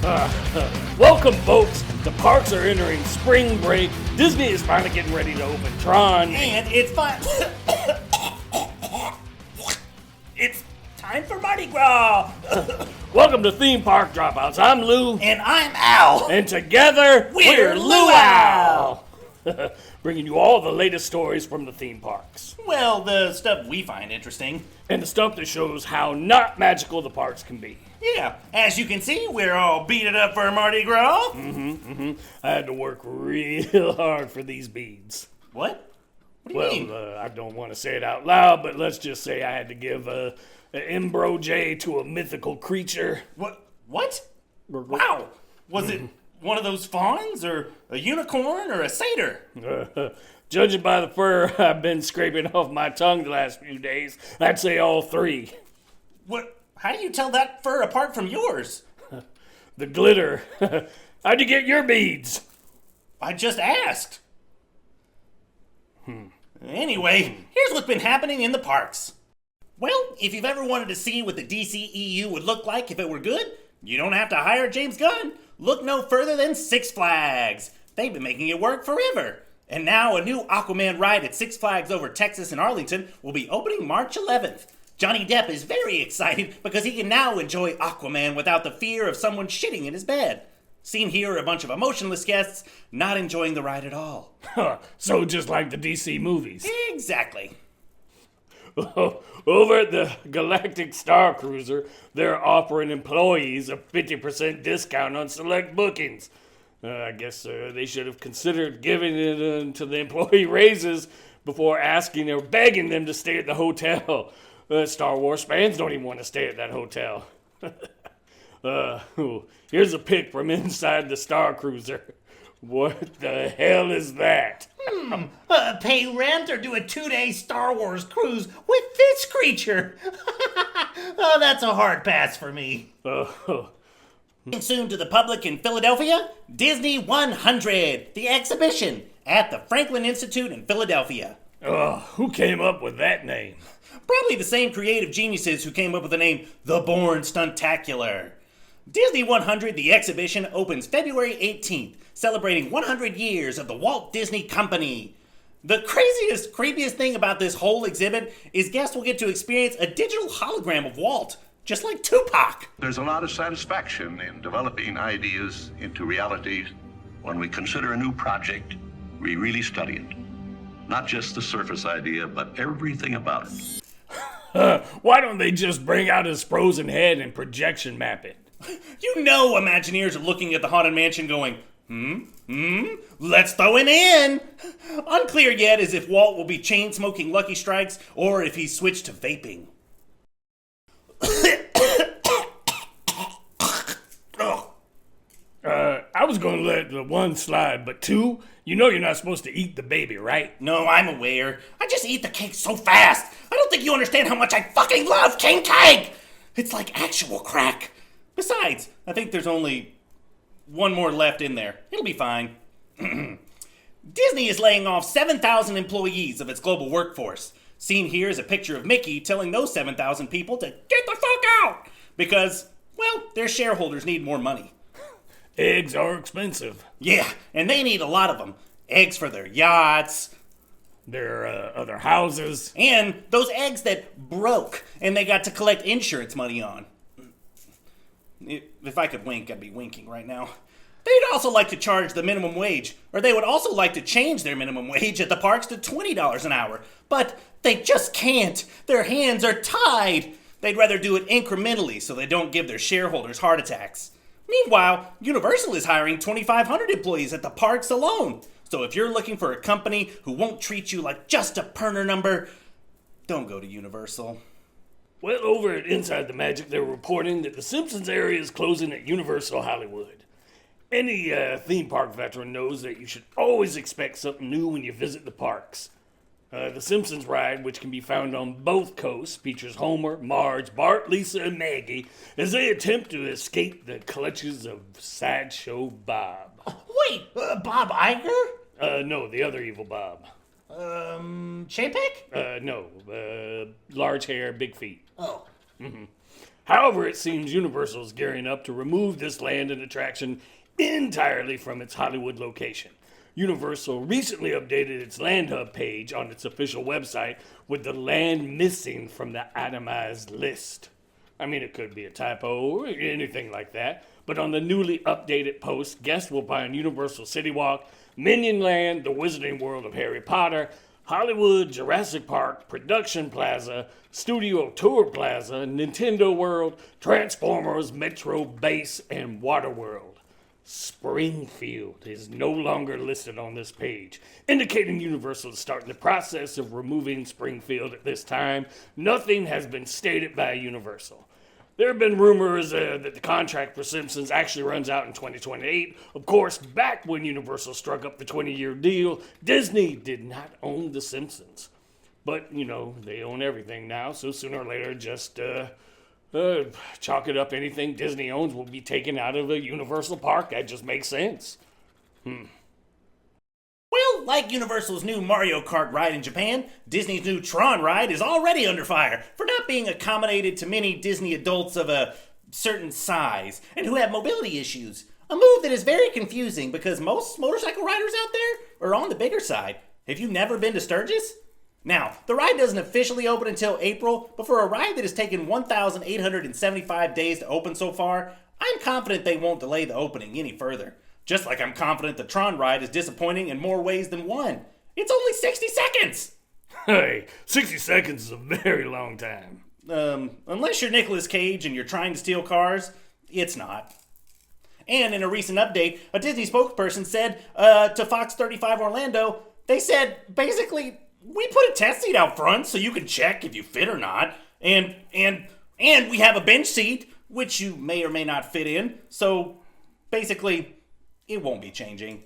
Welcome, folks. The parks are entering spring break. Disney is finally getting ready to open Tron. And it's it's time for Mardi Gras. Welcome to Theme Park Dropouts. I'm Lou. And I'm Al. And together, we're Luau. Bringing you all the latest stories from the theme parks. Well, the stuff we find interesting. And the stuff that shows how not magical the parks can be. Yeah, as you can see, we're all beaded up for Mardi Gras. I had to work real hard for these beads. What? What do you mean? I don't want to say it out loud, but let's just say I had to give an embrogue to a mythical creature. What? Wow! Was it one of those fawns, or a unicorn, or a satyr? Judging by the fur I've been scraping off my tongue the last few days, I'd say all three. What? How do you tell that fur apart from yours? The glitter. How'd you get your beads? I just asked. Anyway, here's what's been happening in the parks. Well, if you've ever wanted to see what the DCEU would look like if it were good, you don't have to hire James Gunn. Look no further than Six Flags. They've been making it work forever. And now a new Aquaman ride at Six Flags over Texas and Arlington will be opening March 11th. Johnny Depp is very excited because he can now enjoy Aquaman without the fear of someone shitting in his bed. Seen here are a bunch of emotionless guests not enjoying the ride at all. So just like the DC movies. Exactly. Over at the Galactic Star Cruiser, they're offering employees a 50% discount on select bookings. I guess they should have considered giving it to the employee raises before asking or begging them to stay at the hotel. Star Wars fans don't even want to stay at that hotel. Here's a pic from inside the Star Cruiser. What the hell is that? Pay rent or do a 2-day Star Wars cruise with this creature? Oh, that's a hard pass for me. Soon to the public in Philadelphia, Disney 100, the exhibition at the Franklin Institute in Philadelphia. Who came up with that name? Probably the same creative geniuses who came up with the name The Bourne Stuntacular. Disney 100, the exhibition, opens February 18th, celebrating 100 years of the Walt Disney Company. The creepiest thing about this whole exhibit is guests will get to experience a digital hologram of Walt, just like Tupac. There's a lot of satisfaction in developing ideas into realities. When we consider a new project, we really study it. Not just the surface idea, but everything about it. Why don't they just bring out his frozen head and projection map it? You know Imagineers are looking at the Haunted Mansion going, let's throw him in. Unclear yet is if Walt will be chain-smoking Lucky Strikes or if he's switched to vaping. I was going to let the one slide, but two, you know you're not supposed to eat the baby, right? No, I'm aware. I just eat the cake so fast. I don't think you understand how much I fucking love king cake. It's like actual crack. Besides, I think there's only one more left in there. It'll be fine. Disney is laying off 7,000 employees of its global workforce. Seen here is a picture of Mickey telling those 7,000 people to get the fuck out because, well, their shareholders need more money. Eggs are expensive. Yeah, and they need a lot of them. Eggs for their yachts. Their other houses. And those eggs that broke and they got to collect insurance money on. If I could wink, I'd be winking right now. They'd also like to charge the minimum wage, or they would also like to change their minimum wage at the parks to $20 an hour. But they just can't. Their hands are tied. They'd rather do it incrementally so they don't give their shareholders heart attacks. Meanwhile, Universal is hiring 2,500 employees at the parks alone. So if you're looking for a company who won't treat you like just a Perner number, don't go to Universal. Well, over at Inside the Magic, they're reporting that the Simpsons area is closing at Universal Hollywood. Any theme park veteran knows that you should always expect something new when you visit the parks. The Simpsons ride, which can be found on both coasts, features Homer, Marge, Bart, Lisa, and Maggie as they attempt to escape the clutches of Sideshow Bob. Wait, Bob Iger? No, the other evil Bob. Chapek? No, large hair, big feet. Oh, However, it seems Universal is gearing up to remove this land and attraction entirely from its Hollywood location. Universal recently updated its Land Hub page on its official website with the land missing from the itemized list. I mean, it could be a typo or anything like that, but on the newly updated post, guests will find Universal City Walk, Minion Land, the Wizarding World of Harry Potter, Hollywood, Jurassic Park, Production Plaza, Studio Tour Plaza, Nintendo World, Transformers, Metro Base, and Waterworld. Springfield is no longer listed on this page, indicating Universal is starting the process of removing Springfield at this time. Nothing has been stated by Universal. There have been rumors that the contract for Simpsons actually runs out in 2028. Of course, back when Universal struck up the 20-year deal, Disney did not own The Simpsons. But, they own everything now, so sooner or later, just chalk it up. Anything Disney owns will be taken out of a Universal park. That just makes sense. Well, like Universal's new Mario Kart ride in Japan, Disney's new Tron ride is already under fire for not being accommodated to many Disney adults of a certain size and who have mobility issues. A move that is very confusing because most motorcycle riders out there are on the bigger side. Have you never been to Sturgis? Now, the ride doesn't officially open until April, but for a ride that has taken 1,875 days to open so far, I'm confident they won't delay the opening any further. Just like I'm confident the Tron ride is disappointing in more ways than one. It's only 60 seconds! Hey, 60 seconds is a very long time. Unless you're Nicolas Cage and you're trying to steal cars, it's not. And in a recent update, a Disney spokesperson said to Fox 35 Orlando, they said, basically, we put a test seat out front so you can check if you fit or not. And we have a bench seat, which you may or may not fit in. So, basically, it won't be changing.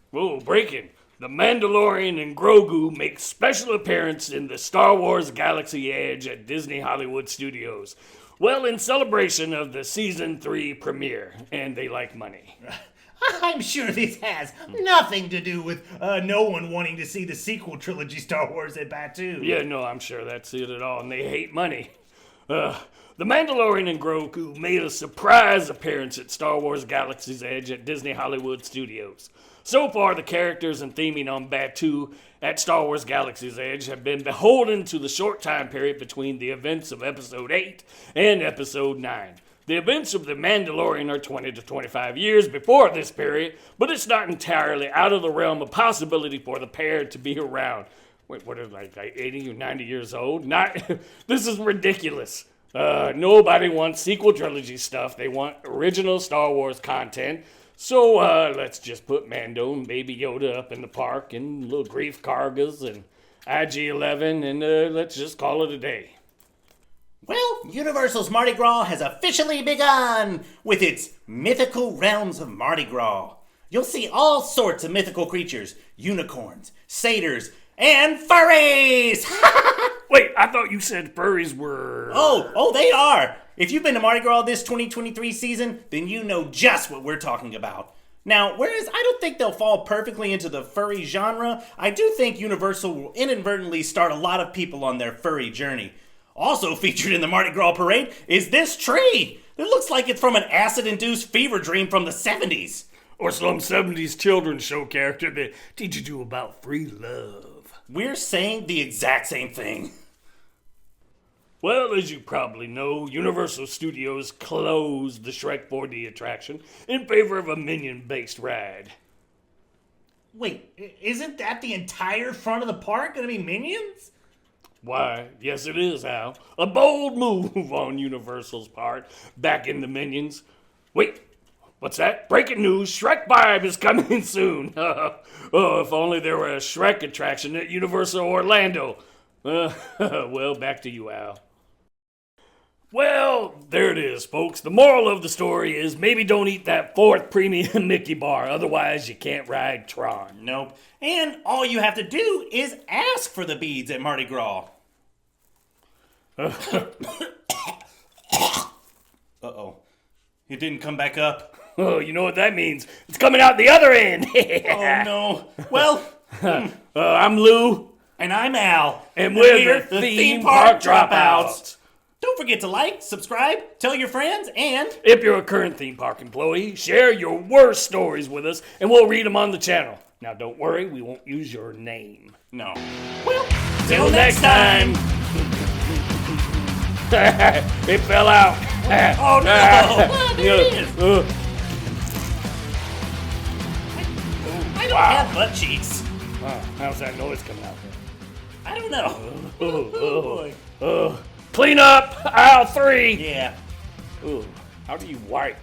Whoa, breaking. The Mandalorian and Grogu make special appearance in the Star Wars Galaxy Edge at Disney Hollywood Studios. Well, in celebration of the Season 3 premiere, and they like money. I'm sure this has nothing to do with no one wanting to see the sequel trilogy Star Wars at Batuu. Yeah, no, I'm sure that's it at all, and they hate money. The Mandalorian and Grogu made a surprise appearance at Star Wars Galaxy's Edge at Disney Hollywood Studios. So far, the characters and theming on Batuu at Star Wars Galaxy's Edge have been beholden to the short time period between the events of Episode 8 and Episode 9. The events of The Mandalorian are 20 to 25 years before this period, but it's not entirely out of the realm of possibility for the pair to be around. Wait, what are they, like 80 or 90 years old? This is ridiculous. Nobody wants sequel trilogy stuff. They want original Star Wars content. So let's just put Mando and Baby Yoda up in the park and little Grief Kargas and IG-11 and let's just call it a day. Well, Universal's Mardi Gras has officially begun with its Mythical Realms of Mardi Gras. You'll see all sorts of mythical creatures, unicorns, satyrs, and furries! Wait, I thought you said furries were... Oh, they are! If you've been to Mardi Gras this 2023 season, then you know just what we're talking about. Now, whereas I don't think they'll fall perfectly into the furry genre, I do think Universal will inadvertently start a lot of people on their furry journey. Also featured in the Mardi Gras parade is this tree. It looks like it's from an acid-induced fever dream from the 70s. Or some 70s children's show character that teaches you about free love. We're saying the exact same thing. Well, as you probably know, Universal Studios closed the Shrek 4D attraction in favor of a Minion-based ride. Wait, isn't that the entire front of the park going to be Minions? Why, yes it is, Hal. A bold move on Universal's part, back in the Minions. Wait, what's that? Breaking news, Shrek 5 is coming soon. Oh, if only there were a Shrek attraction at Universal Orlando. Well, back to you, Al. Well, there it is, folks. The moral of the story is maybe don't eat that 4th premium Mickey bar, otherwise you can't ride Tron. Nope. And all you have to do is ask for the beads at Mardi Gras. Uh-oh. It didn't come back up. Oh, you know what that means. It's coming out the other end. Oh, no. Well, I'm Lou. and I'm Al. And we're the Theme Park Dropouts. Don't forget to like, subscribe, tell your friends, and If you're a current theme park employee, share your worst stories with us and we'll read them on the channel. Now don't worry, we won't use your name. no. Well, Till next time. It fell out. Oh no! There it is. I don't have butt cheeks. How's that noise coming out? I don't know. Oh boy. Clean up, aisle 3. Yeah. Ooh, how do you wipe?